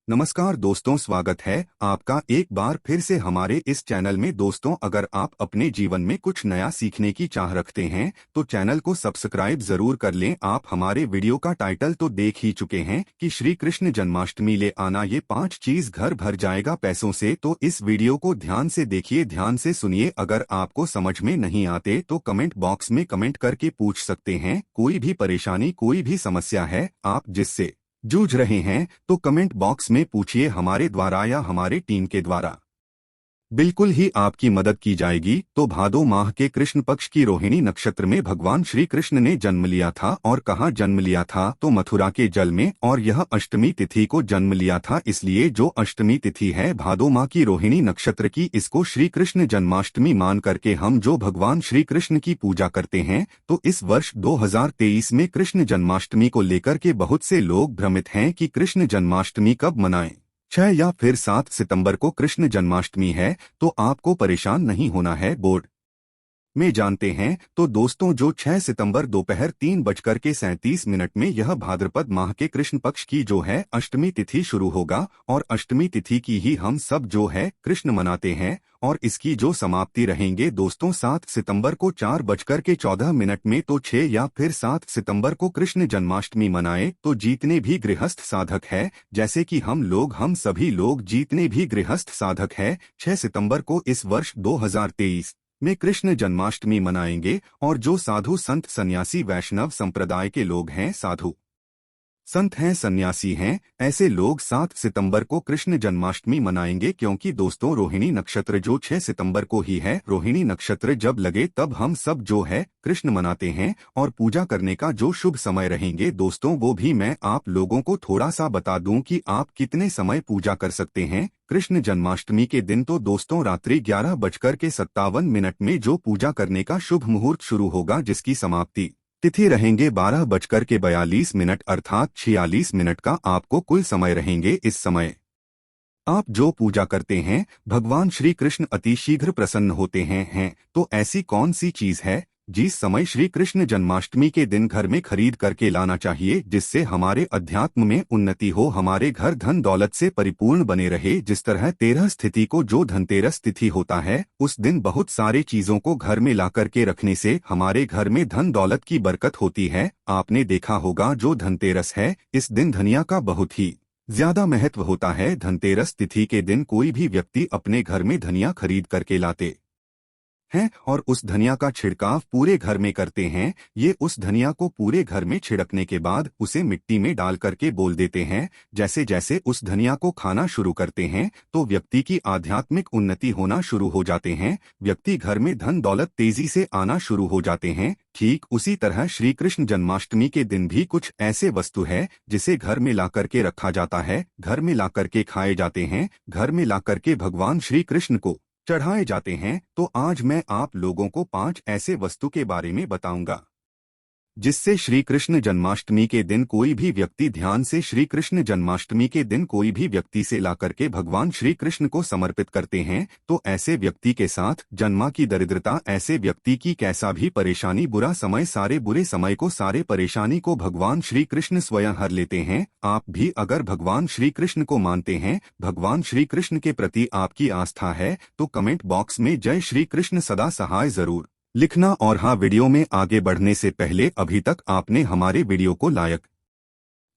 नमस्कार दोस्तों, स्वागत है आपका एक बार फिर से हमारे इस चैनल में। दोस्तों, अगर आप अपने जीवन में कुछ नया सीखने की चाह रखते हैं तो चैनल को सब्सक्राइब जरूर कर लें। आप हमारे वीडियो का टाइटल तो देख ही चुके हैं कि श्री कृष्ण जन्माष्टमी ले आना, ये 5 चीज घर भर जाएगा पैसों से। तो इस वीडियो को ध्यान से देखिए, ध्यान से सुनिए। अगर आपको समझ में नहीं आते तो कमेंट बॉक्स में कमेंट करके पूछ सकते हैं। कोई भी परेशानी, कोई भी समस्या है आप जिससे जूझ रहे हैं तो कमेंट बॉक्स में पूछिए, हमारे द्वारा या हमारे टीम के द्वारा बिल्कुल ही आपकी मदद की जाएगी। तो भादो माह के कृष्ण पक्ष की रोहिणी नक्षत्र में भगवान श्री कृष्ण ने जन्म लिया था। और कहाँ जन्म लिया था? तो मथुरा के जल में। और यह अष्टमी तिथि को जन्म लिया था, इसलिए जो अष्टमी तिथि है भादो माह की रोहिणी नक्षत्र की, इसको श्री कृष्ण जन्माष्टमी मान करके हम जो भगवान श्री कृष्ण की पूजा करते हैं। तो इस वर्ष 2023 में कृष्ण जन्माष्टमी को लेकर के बहुत से लोग भ्रमित हैं कि कृष्ण जन्माष्टमी कब मनाएं। 6 या फिर 7 सितंबर को कृष्ण जन्माष्टमी है। तो आपको परेशान नहीं होना है, बोर्ड में जानते हैं। तो दोस्तों, जो 6 सितंबर दोपहर 3:37 में यह भाद्रपद माह के कृष्ण पक्ष की जो है अष्टमी तिथि शुरू होगा। और अष्टमी तिथि की ही हम सब जो है कृष्ण मनाते हैं। और इसकी जो समाप्ति रहेंगे दोस्तों 7 सितंबर को 4:14 में। तो 6 या फिर 7 सितंबर को कृष्ण जन्माष्टमी मनाए तो जितने भी गृहस्थ साधक है, जैसे कि हम सभी लोग जितने भी गृहस्थ साधक है, 6 सितंबर को इस वर्ष 2023 में कृष्ण जन्माष्टमी मनाएंगे। और जो साधु संत सन्यासी वैष्णव संप्रदाय के लोग हैं, साधु संत हैं, सन्यासी हैं, ऐसे लोग 7 सितंबर को कृष्ण जन्माष्टमी मनाएंगे। क्योंकि दोस्तों रोहिणी नक्षत्र जो 6 सितंबर को ही है, रोहिणी नक्षत्र जब लगे तब हम सब जो है कृष्ण मनाते हैं। और पूजा करने का जो शुभ समय रहेंगे दोस्तों, वो भी मैं आप लोगों को थोड़ा सा बता दूं कि आप कितने समय पूजा कर सकते हैं कृष्ण जन्माष्टमी के दिन। तो दोस्तों रात्रि 11:57 में जो पूजा करने का शुभ मुहूर्त शुरू होगा, जिसकी समाप्ति तिथि रहेंगे 12:42 अर्थात 46 मिनट का आपको कुल समय रहेंगे। इस समय आप जो पूजा करते हैं भगवान श्री कृष्ण अति शीघ्र प्रसन्न होते हैं। तो ऐसी कौन सी चीज है जिस समय श्री कृष्ण जन्माष्टमी के दिन घर में खरीद करके लाना चाहिए, जिससे हमारे अध्यात्म में उन्नति हो, हमारे घर धन दौलत से परिपूर्ण बने रहे। जिस तरह 13 तिथि को जो धनतेरस तिथि होता है, उस दिन बहुत सारे चीजों को घर में ला करके रखने से हमारे घर में धन दौलत की बरकत होती है। आपने देखा होगा जो धनतेरस है, इस दिन धनिया का बहुत ही ज्यादा महत्व होता है। धनतेरस तिथि के दिन कोई भी व्यक्ति अपने घर में धनिया खरीद करके लाते हैं और उस धनिया का छिड़काव पूरे घर में करते हैं। ये उस धनिया को पूरे घर में छिड़कने के बाद उसे मिट्टी में डाल करके बोल देते हैं। जैसे जैसे उस धनिया को खाना शुरू करते हैं तो व्यक्ति की आध्यात्मिक उन्नति होना शुरू हो जाते हैं, व्यक्ति घर में धन दौलत तेजी से आना शुरू हो जाते हैं। ठीक उसी तरह श्री कृष्ण जन्माष्टमी के दिन भी कुछ ऐसे वस्तु है जिसे घर में ला करके रखा जाता है, घर में ला करके खाए जाते हैं, घर में ला करके भगवान श्री कृष्ण को चढ़ाए जाते हैं। तो आज मैं आप लोगों को 5 ऐसे वस्तु के बारे में बताऊंगा जिससे श्री कृष्ण जन्माष्टमी के दिन कोई भी व्यक्ति ध्यान से श्री कृष्ण जन्माष्टमी के दिन कोई भी व्यक्ति से ला करके भगवान श्री कृष्ण को समर्पित करते हैं। तो ऐसे व्यक्ति के साथ जन्मा की दरिद्रता, ऐसे व्यक्ति की कैसा भी परेशानी, बुरा समय, सारे बुरे समय को, सारे परेशानी को भगवान श्री कृष्ण स्वयं हर लेते हैं। आप भी अगर भगवान श्री कृष्ण को मानते हैं, भगवान श्री कृष्ण के प्रति आपकी आस्था है, तो कमेंट बॉक्स में जय श्री कृष्ण सदा सहाय जरूर लिखना। और हाँ, वीडियो में आगे बढ़ने से पहले अभी तक आपने हमारे वीडियो को लाइक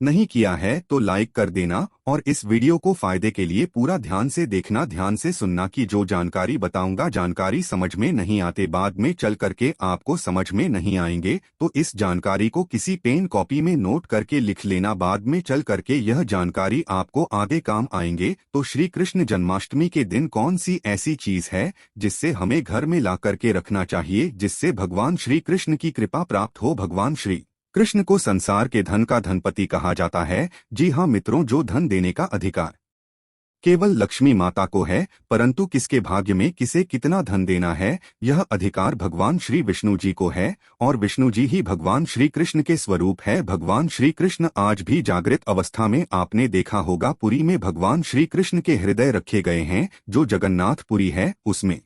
नहीं किया है तो लाइक कर देना। और इस वीडियो को फायदे के लिए पूरा ध्यान से देखना, ध्यान से सुनना कि जो जानकारी बताऊंगा, जानकारी समझ में नहीं आते बाद में चल करके आपको समझ में नहीं आएंगे, तो इस जानकारी को किसी पेन कॉपी में नोट करके लिख लेना, बाद में चल करके यह जानकारी आपको आगे काम आएंगे। तो श्री कृष्ण जन्माष्टमी के दिन कौन सी ऐसी चीज है जिससे हमें घर में ला करके रखना चाहिए, जिससे भगवान श्री कृष्ण की कृपा प्राप्त हो। भगवान श्री कृष्ण को संसार के धन का धनपति कहा जाता है। जी हाँ मित्रों, जो धन देने का अधिकार केवल लक्ष्मी माता को है, परंतु किसके भाग्य में किसे कितना धन देना है, यह अधिकार भगवान श्री विष्णु जी को है। और विष्णु जी ही भगवान श्री कृष्ण के स्वरूप है। भगवान श्री कृष्ण आज भी जागृत अवस्था में, आपने देखा होगा पुरी में भगवान श्री कृष्ण के हृदय रखे गए हैं। जो जगन्नाथपुरी है उसमें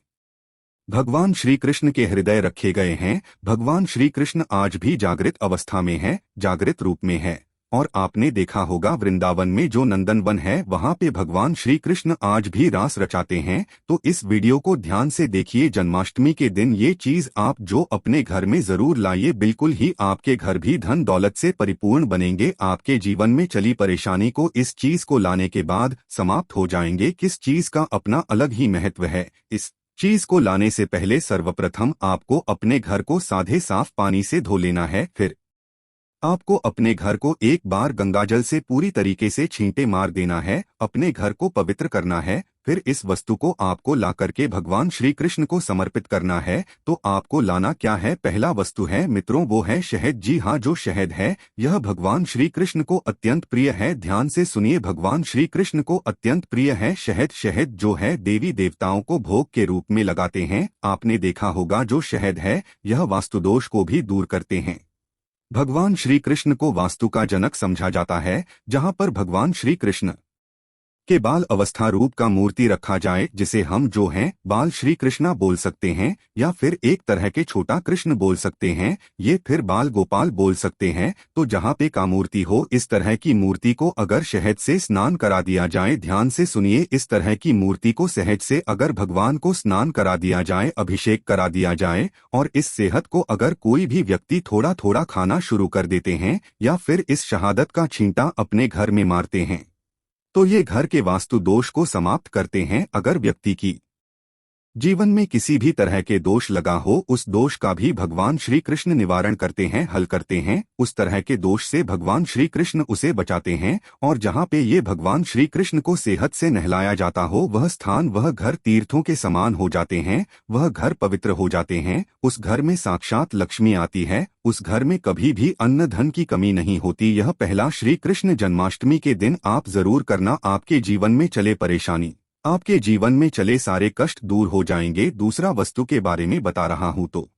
भगवान श्री कृष्ण के हृदय रखे गए हैं। भगवान श्री कृष्ण आज भी जागृत अवस्था में है, जागृत रूप में है। और आपने देखा होगा वृंदावन में जो नंदन वन है वहाँ पे भगवान श्री कृष्ण आज भी रास रचाते हैं। तो इस वीडियो को ध्यान से देखिए। जन्माष्टमी के दिन ये चीज आप जो अपने घर में जरूर लाइए, बिल्कुल ही आपके घर भी धन दौलत से परिपूर्ण बनेंगे। आपके जीवन में चली परेशानी को इस चीज को लाने के बाद समाप्त हो जाएंगे। किस चीज का अपना अलग ही महत्व है। इस चीज को लाने से पहले सर्वप्रथम आपको अपने घर को साधे साफ पानी से धो लेना है। फिर आपको अपने घर को एक बार गंगाजल से पूरी तरीके से छींटे मार देना है, अपने घर को पवित्र करना है। फिर इस वस्तु को आपको ला करके भगवान श्री कृष्ण को समर्पित करना है। तो आपको लाना क्या है? पहला वस्तु है मित्रों वो है शहद। जी हाँ, जो शहद है यह भगवान श्री कृष्ण को अत्यंत प्रिय है। ध्यान से सुनिए, भगवान श्री कृष्ण को अत्यंत प्रिय है शहद। शहद जो है देवी देवताओं को भोग के रूप में लगाते हैं। आपने देखा होगा जो शहद है यह वास्तु दोष को भी दूर करते हैं। भगवान श्री कृष्ण को वास्तु का जनक समझा जाता है। जहां पर भगवान श्री कृष्ण के बाल अवस्था रूप का मूर्ति रखा जाए, जिसे हम जो हैं बाल श्री कृष्णा बोल सकते हैं, या फिर एक तरह के छोटा कृष्ण बोल सकते हैं, ये फिर बाल गोपाल बोल सकते हैं। तो जहाँ पे का मूर्ति हो, इस तरह की मूर्ति को अगर शहद से स्नान करा दिया जाए, ध्यान से सुनिए, इस तरह की मूर्ति को शहद से अगर भगवान को स्नान करा दिया जाए, अभिषेक करा दिया जाए, और इस सेहत को अगर कोई भी व्यक्ति थोड़ा थोड़ा खाना शुरू कर देते हैं, या फिर इस शहादत का छींटा अपने घर में मारते हैं, तो ये घर के वास्तु दोष को समाप्त करते हैं। अगर व्यक्ति की जीवन में किसी भी तरह के दोष लगा हो, उस दोष का भी भगवान श्री कृष्ण निवारण करते हैं, हल करते हैं। उस तरह के दोष से भगवान श्री कृष्ण उसे बचाते हैं। और जहाँ पे ये भगवान श्री कृष्ण को सेहत से नहलाया जाता हो, वह स्थान, वह घर तीर्थों के समान हो जाते हैं। वह घर पवित्र हो जाते हैं। उस घर में साक्षात लक्ष्मी आती है। उस घर में कभी भी अन्न धन की कमी नहीं होती। यह पहला श्री कृष्ण जन्माष्टमी के दिन आप जरूर करना। आपके जीवन में चले परेशानी, आपके जीवन में चले सारे कष्ट दूर हो जाएंगे। दूसरा वस्तु के बारे में बता रहा हूं, तो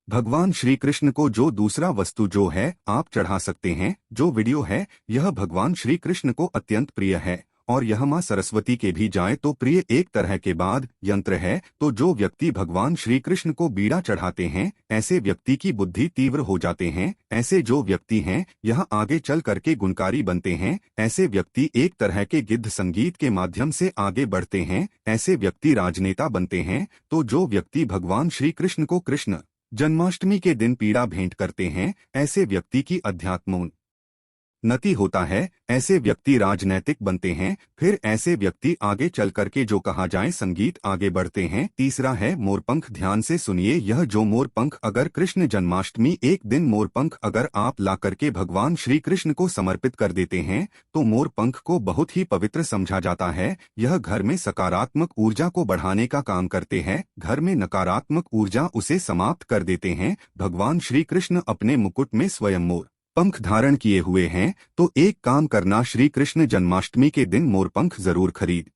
भगवान श्री कृष्ण को जो दूसरा वस्तु जो है आप चढ़ा सकते हैं। जो वीडियो है यह भगवान श्री कृष्ण को अत्यंत प्रिय है, और यह मां सरस्वती के भी जाए तो प्रिय एक तरह के बाद यंत्र है। तो जो व्यक्ति भगवान श्री कृष्ण को बीड़ा चढ़ाते हैं, ऐसे व्यक्ति की बुद्धि तीव्र हो जाते हैं। ऐसे जो व्यक्ति हैं यह आगे चल करके गुणकारी बनते हैं। ऐसे व्यक्ति एक तरह के गिद्ध संगीत के माध्यम से आगे बढ़ते हैं। ऐसे व्यक्ति राजनेता बनते हैं। तो जो व्यक्ति भगवान श्री कृष्ण को कृष्ण जन्माष्टमी के दिन पीड़ा भेंट करते हैं, ऐसे व्यक्ति की अध्यात्मोन्नति होता है। ऐसे व्यक्ति राजनैतिक बनते हैं। फिर ऐसे व्यक्ति आगे चल करके जो कहा जाए संगीत आगे बढ़ते हैं। तीसरा है मोरपंख। ध्यान से सुनिए, यह जो मोरपंख अगर कृष्ण जन्माष्टमी एक दिन मोरपंख अगर आप ला करके भगवान श्री कृष्ण को समर्पित कर देते हैं, तो मोरपंख को बहुत ही पवित्र समझा जाता है। यह घर में सकारात्मक ऊर्जा को बढ़ाने का काम करते हैं। घर में नकारात्मक ऊर्जा उसे समाप्त कर देते हैं। भगवान श्री कृष्ण अपने मुकुट में स्वयं मोर पंख धारण किए हुए हैं। तो एक काम करना, श्री कृष्ण जन्माष्टमी के दिन मोरपंख जरूर खरीद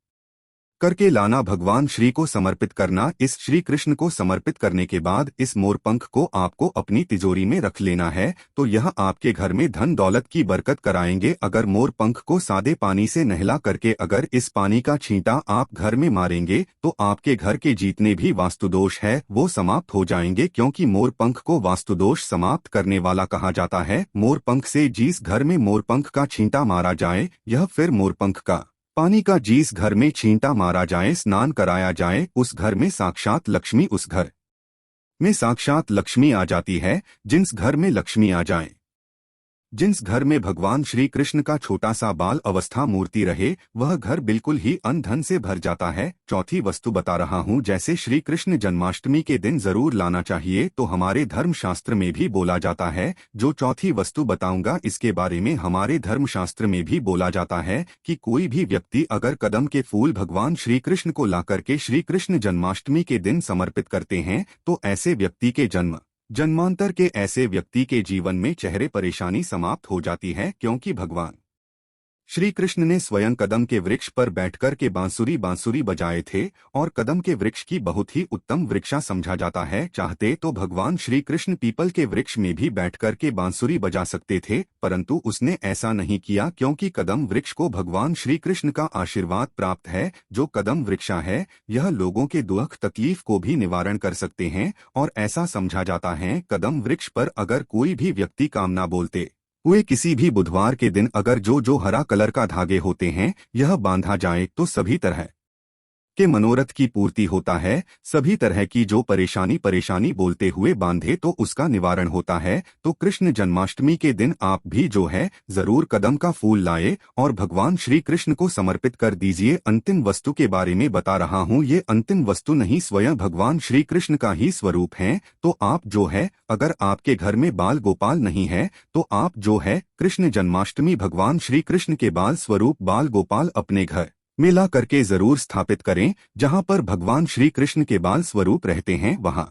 करके लाना, भगवान श्री को समर्पित करना। इस श्री कृष्ण को समर्पित करने के बाद इस मोरपंख को आपको अपनी तिजोरी में रख लेना है। तो यह आपके घर में धन दौलत की बरकत कराएंगे। अगर मोरपंख को सादे पानी से नहला करके अगर इस पानी का छींटा आप घर में मारेंगे, तो आपके घर के जितने भी वास्तुदोष है वो समाप्त हो जाएंगे। क्योंकि मोरपंख को वास्तुदोष समाप्त करने वाला कहा जाता है। मोरपंख से जिस घर में मोरपंख का छींटा मारा जाए, यह फिर मोरपंख का पानी का जिस घर में छींटा मारा जाए, स्नान कराया जाए, उस घर में साक्षात लक्ष्मी, उस घर में साक्षात लक्ष्मी आ जाती है। जिस घर में लक्ष्मी आ जाए, जिस घर में भगवान श्री कृष्ण का छोटा सा बाल अवस्था मूर्ति रहे, वह घर बिल्कुल ही अन्न धन से भर जाता है। चौथी वस्तु बता रहा हूँ, जैसे श्री कृष्ण जन्माष्टमी के दिन जरूर लाना चाहिए, तो हमारे धर्मशास्त्र में भी बोला जाता है। जो चौथी वस्तु बताऊंगा इसके बारे में हमारे धर्मशास्त्र में भी बोला जाता है कि कोई भी व्यक्ति अगर कदम के फूल भगवान श्री कृष्ण को ला करके श्री कृष्ण जन्माष्टमी के दिन समर्पित करते हैं, तो ऐसे व्यक्ति के जन्मांतर के ऐसे व्यक्ति के जीवन में चेहरे परेशानी समाप्त हो जाती है। क्योंकि भगवान श्री कृष्ण ने स्वयं कदम के वृक्ष पर बैठकर के बांसुरी बजाए थे, और कदम के वृक्ष की बहुत ही उत्तम वृक्षा समझा जाता है। चाहते तो भगवान श्री कृष्ण पीपल के वृक्ष में भी बैठकर के बांसुरी बजा सकते थे, परंतु उसने ऐसा नहीं किया। क्योंकि कदम वृक्ष को भगवान श्री कृष्ण का आशीर्वाद प्राप्त है। जो कदम वृक्षा है यह लोगों के दुख तकलीफ को भी निवारण कर सकते हैं। और ऐसा समझा जाता है कदम वृक्ष पर अगर कोई भी व्यक्ति कामना बोलते हुए किसी भी बुधवार के दिन अगर जो हरा कलर का धागे होते हैं यह बांधा जाए तो सभी तरह के मनोरथ की पूर्ति होता है। सभी तरह की जो परेशानी बोलते हुए बांधे तो उसका निवारण होता है। तो कृष्ण जन्माष्टमी के दिन आप भी जो है जरूर कदम का फूल लाए और भगवान श्री कृष्ण को समर्पित कर दीजिए। अंतिम वस्तु के बारे में बता रहा हूँ, ये अंतिम वस्तु नहीं स्वयं भगवान श्री कृष्ण का ही स्वरूप है। तो आप जो है अगर आपके घर में बाल गोपाल नहीं है तो आप जो है कृष्ण जन्माष्टमी भगवान श्री कृष्ण के बाल स्वरूप बाल गोपाल अपने घर में ला करके जरूर स्थापित करें। जहां पर भगवान श्री कृष्ण के बाल स्वरूप रहते हैं वहां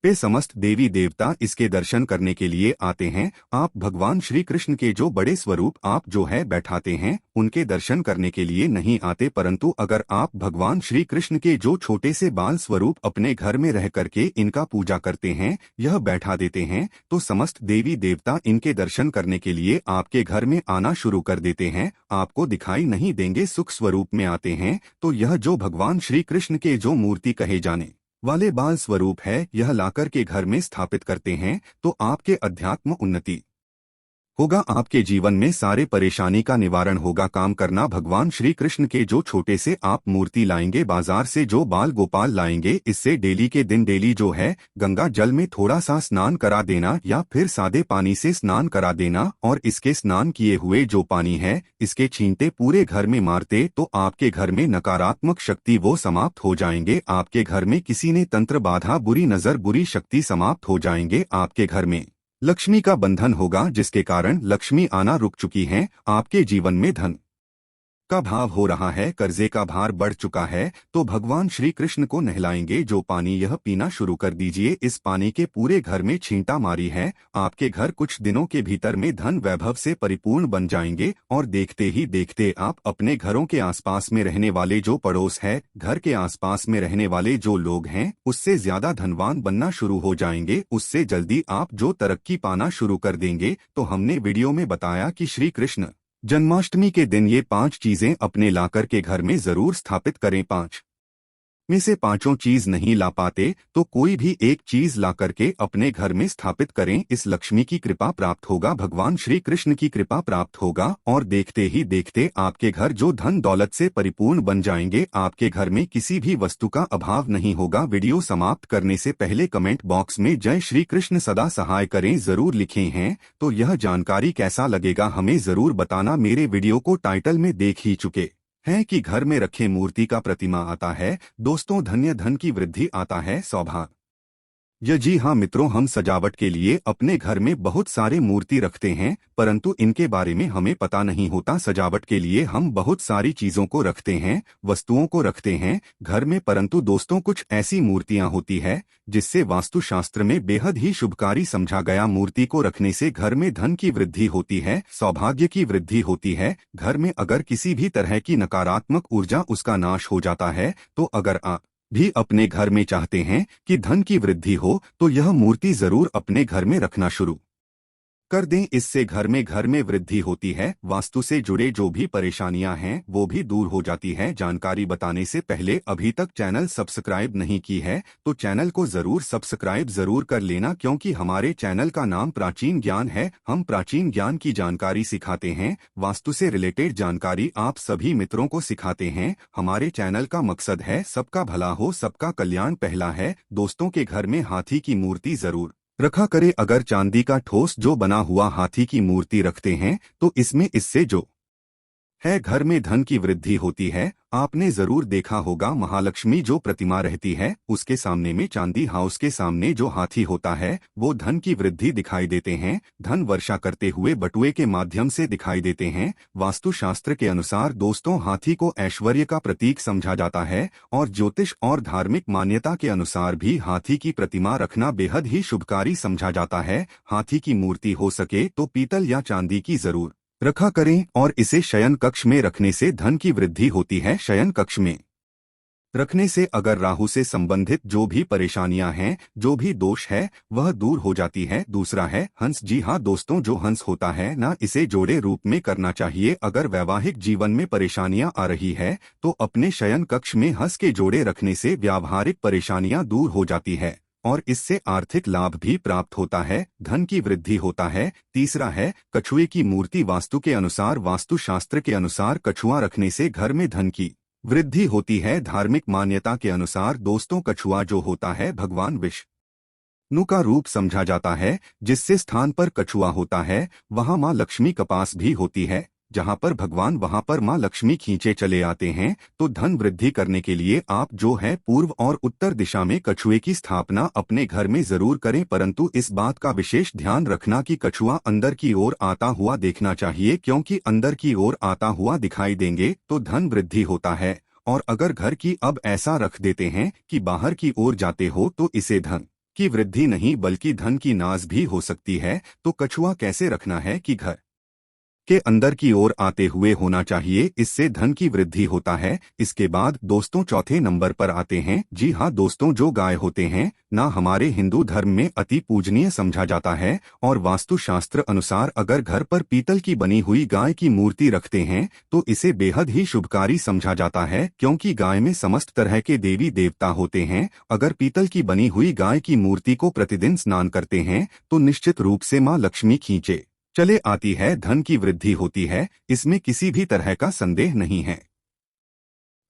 पे समस्त देवी देवता इसके दर्शन करने के लिए आते हैं। आप भगवान श्री कृष्ण के जो बड़े स्वरूप आप जो है बैठाते हैं उनके दर्शन करने के लिए नहीं आते, परंतु अगर आप भगवान श्री कृष्ण के जो छोटे से बाल स्वरूप अपने घर में रह करके इनका पूजा करते हैं, यह बैठा देते हैं, तो समस्त देवी देवता इनके दर्शन करने के लिए आपके घर में आना शुरू कर देते हैं। आपको दिखाई नहीं देंगे, सुख स्वरूप में आते हैं। तो यह जो भगवान श्री कृष्ण के जो मूर्ति कहे जाने वाले बाल स्वरूप है यह लाकर के घर में स्थापित करते हैं तो आपके अध्यात्म उन्नति होगा, आपके जीवन में सारे परेशानी का निवारण होगा। काम करना भगवान श्री कृष्ण के जो छोटे से आप मूर्ति लाएंगे, बाजार से जो बाल गोपाल लाएंगे, इससे डेली के दिन डेली जो है गंगा जल में थोड़ा सा स्नान करा देना या फिर सादे पानी से स्नान करा देना और इसके स्नान किए हुए जो पानी है इसके छींटे पूरे घर में मारते तो आपके घर में नकारात्मक शक्ति वो समाप्त हो जाएंगे। आपके घर में किसी ने तंत्र बाधा, बुरी नजर, बुरी शक्ति समाप्त हो जाएंगे। आपके घर में लक्ष्मी का बंधन होगा जिसके कारण लक्ष्मी आना रुक चुकी है। आपके जीवन में धन का भाव हो रहा है, कर्जे का भार बढ़ चुका है, तो भगवान श्री कृष्ण को नहलाएंगे जो पानी यह पीना शुरू कर दीजिए। इस पानी के पूरे घर में छींटा मारी है, आपके घर कुछ दिनों के भीतर में धन वैभव से परिपूर्ण बन जाएंगे और देखते ही देखते आप अपने घरों के आसपास में रहने वाले जो पड़ोस है, घर के आसपास में रहने वाले जो लोग हैं उससे ज्यादा धनवान बनना शुरू हो जाएंगे। उससे जल्दी आप जो तरक्की पाना शुरू कर देंगे। तो हमने वीडियो में बताया कि श्री कृष्ण जन्माष्टमी के दिन ये 5 चीजें अपने लाकर के घर में जरूर स्थापित करें। 5 में से पांचों चीज नहीं ला पाते तो कोई भी एक चीज ला करके अपने घर में स्थापित करें। इस लक्ष्मी की कृपा प्राप्त होगा, भगवान श्री कृष्ण की कृपा प्राप्त होगा और देखते ही देखते आपके घर जो धन दौलत से परिपूर्ण बन जाएंगे। आपके घर में किसी भी वस्तु का अभाव नहीं होगा। वीडियो समाप्त करने से पहले कमेंट बॉक्स में जय श्री कृष्ण सदा सहाय करें जरूर लिखें हैं। तो यह जानकारी कैसा लगेगा हमें जरूर बताना। मेरे वीडियो को टाइटल में देख ही चुके है कि घर में रखे मूर्ति का प्रतिमा आता है दोस्तों, धन की वृद्धि आता है, सौभाग्य। जी हाँ मित्रों, हम सजावट के लिए अपने घर में बहुत सारे मूर्ति रखते हैं परंतु इनके बारे में हमें पता नहीं होता। सजावट के लिए हम बहुत सारी चीजों को रखते हैं, वस्तुओं को रखते हैं घर में, परंतु दोस्तों कुछ ऐसी मूर्तियां होती है जिससे वास्तुशास्त्र में बेहद ही शुभकारी समझा गया। मूर्ति को रखने से घर में धन की वृद्धि होती है, सौभाग्य की वृद्धि होती है। घर में अगर किसी भी तरह की नकारात्मक ऊर्जा उसका नाश हो जाता है। तो अगर आप भी अपने घर में चाहते हैं कि धन की वृद्धि हो तो यह मूर्ति जरूर अपने घर में रखना शुरू कर दें। इससे घर में वृद्धि होती है, वास्तु से जुड़े जो भी परेशानियां हैं वो भी दूर हो जाती है। जानकारी बताने से पहले अभी तक चैनल सब्सक्राइब नहीं की है तो चैनल को जरूर सब्सक्राइब जरूर कर लेना, क्योंकि हमारे चैनल का नाम प्राचीन ज्ञान है। हम प्राचीन ज्ञान की जानकारी सिखाते हैं, वास्तु से रिलेटेड जानकारी आप सभी मित्रों को सिखाते हैं। हमारे चैनल का मकसद है सबका भला हो, सबका कल्याण पहला है। दोस्तों के घर में हाथी की मूर्ति जरूर रखा करे। अगर चांदी का ठोस जो बना हुआ हाथी की मूर्ति रखते हैं तो इससे जो है घर में धन की वृद्धि होती है। आपने जरूर देखा होगा महालक्ष्मी जो प्रतिमा रहती है उसके सामने में चांदी हाउस के सामने जो हाथी होता है वो धन की वृद्धि दिखाई देते हैं, धन वर्षा करते हुए बटुए के माध्यम से दिखाई देते हैं। वास्तुशास्त्र के अनुसार दोस्तों हाथी को ऐश्वर्य का प्रतीक समझा जाता है और ज्योतिष और धार्मिक मान्यता के अनुसार भी हाथी की प्रतिमा रखना बेहद ही शुभकारी समझा जाता है। हाथी की मूर्ति हो सके तो पीतल या चांदी की जरूर रखा करें और इसे शयन कक्ष में रखने से धन की वृद्धि होती है। शयन कक्ष में रखने से अगर राहु से संबंधित जो भी परेशानियां हैं, जो भी दोष है वह दूर हो जाती है। दूसरा है हंस। जी हाँ दोस्तों, जो हंस होता है ना, इसे जोड़े रूप में करना चाहिए। अगर वैवाहिक जीवन में परेशानियां आ रही है तो अपने शयन कक्ष में हंस के जोड़े रखने से व्यावहारिक परेशानियां दूर हो जाती है और इससे आर्थिक लाभ भी प्राप्त होता है, धन की वृद्धि होता है। तीसरा है कछुए की मूर्ति। वास्तुशास्त्र के अनुसार कछुआ रखने से घर में धन की वृद्धि होती है। धार्मिक मान्यता के अनुसार दोस्तों कछुआ जो होता है भगवान विष्णु का रूप समझा जाता है। जिससे स्थान पर कछुआ होता है वहां मां लक्ष्मी का पास भी होती है। जहां पर भगवान वहां पर मां लक्ष्मी खींचे चले आते हैं। तो धन वृद्धि करने के लिए आप जो है पूर्व और उत्तर दिशा में कछुए की स्थापना अपने घर में जरूर करें, परंतु इस बात का विशेष ध्यान रखना कि कछुआ अंदर की ओर आता हुआ देखना चाहिए, क्योंकि अंदर की ओर आता हुआ दिखाई देंगे तो धन वृद्धि होता है। और अगर घर की अब ऐसा रख देते हैं कि बाहर की ओर जाते हो तो इसे धन की वृद्धि नहीं बल्कि धन की नाश भी हो सकती है। तो कछुआ कैसे रखना है कि घर के अंदर की ओर आते हुए होना चाहिए, इससे धन की वृद्धि होता है। इसके बाद दोस्तों चौथे नंबर पर आते हैं, जी हाँ दोस्तों, जो गाय होते हैं ना हमारे हिंदू धर्म में अति पूजनीय समझा जाता है। और वास्तुशास्त्र अनुसार अगर घर पर पीतल की बनी हुई गाय की मूर्ति रखते हैं तो इसे बेहद ही शुभकारी समझा जाता है, क्योंकि गाय में समस्त तरह के देवी देवता होते हैं। अगर पीतल की बनी हुई गाय की मूर्ति को प्रतिदिन स्नान करते हैं तो निश्चित रूप से मां लक्ष्मी खींचे चले आती है, धन की वृद्धि होती है, इसमें किसी भी तरह का संदेह नहीं है।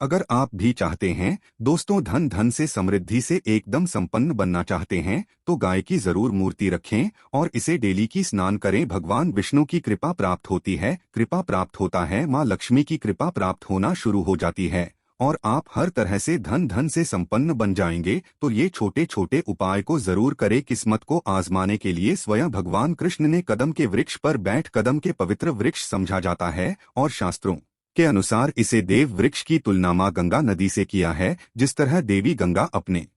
अगर आप भी चाहते हैं दोस्तों धन से समृद्धि से एकदम संपन्न बनना चाहते हैं तो गाय की जरूर मूर्ति रखें और इसे डेली की स्नान करें। भगवान विष्णु की कृपा प्राप्त होती है, कृपा प्राप्त होता है, मां लक्ष्मी की कृपा प्राप्त होना शुरू हो जाती है और आप हर तरह से धन से संपन्न बन जाएंगे। तो ये छोटे छोटे उपाय को जरूर करें। किस्मत को आजमाने के लिए स्वयं भगवान कृष्ण ने कदम के वृक्ष पर बैठ कदम के पवित्र वृक्ष समझा जाता है और शास्त्रों के अनुसार इसे देव वृक्ष की तुलना मां गंगा नदी से किया है। जिस तरह देवी गंगा अपने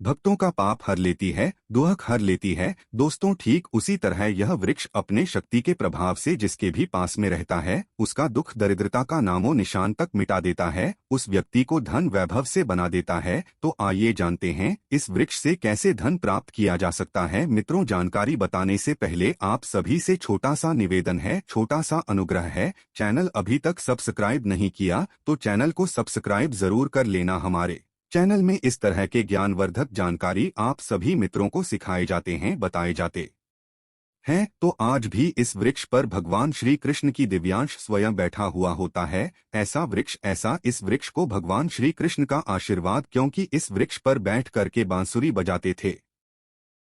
भक्तों का पाप हर लेती है, दुख हर लेती है, दोस्तों ठीक उसी तरह यह वृक्ष अपने शक्ति के प्रभाव से जिसके भी पास में रहता है उसका दुख दरिद्रता का नामो निशान तक मिटा देता है, उस व्यक्ति को धन वैभव से बना देता है। तो आइए जानते हैं इस वृक्ष से कैसे धन प्राप्त किया जा सकता है। मित्रों, जानकारी बताने से पहले आप सभी से छोटा सा निवेदन है, छोटा सा अनुग्रह है। चैनल अभी तक सब्सक्राइब नहीं किया तो चैनल को सब्सक्राइब जरूर कर लेना। हमारे चैनल में इस तरह के ज्ञानवर्धक जानकारी आप सभी मित्रों को सिखाए जाते हैं, बताए जाते हैं। तो आज भी इस वृक्ष पर भगवान श्री कृष्ण की दिव्यांश स्वयं बैठा हुआ होता है। ऐसा इस वृक्ष को भगवान श्री कृष्ण का आशीर्वाद, क्योंकि इस वृक्ष पर बैठ करके बांसुरी बजाते थे।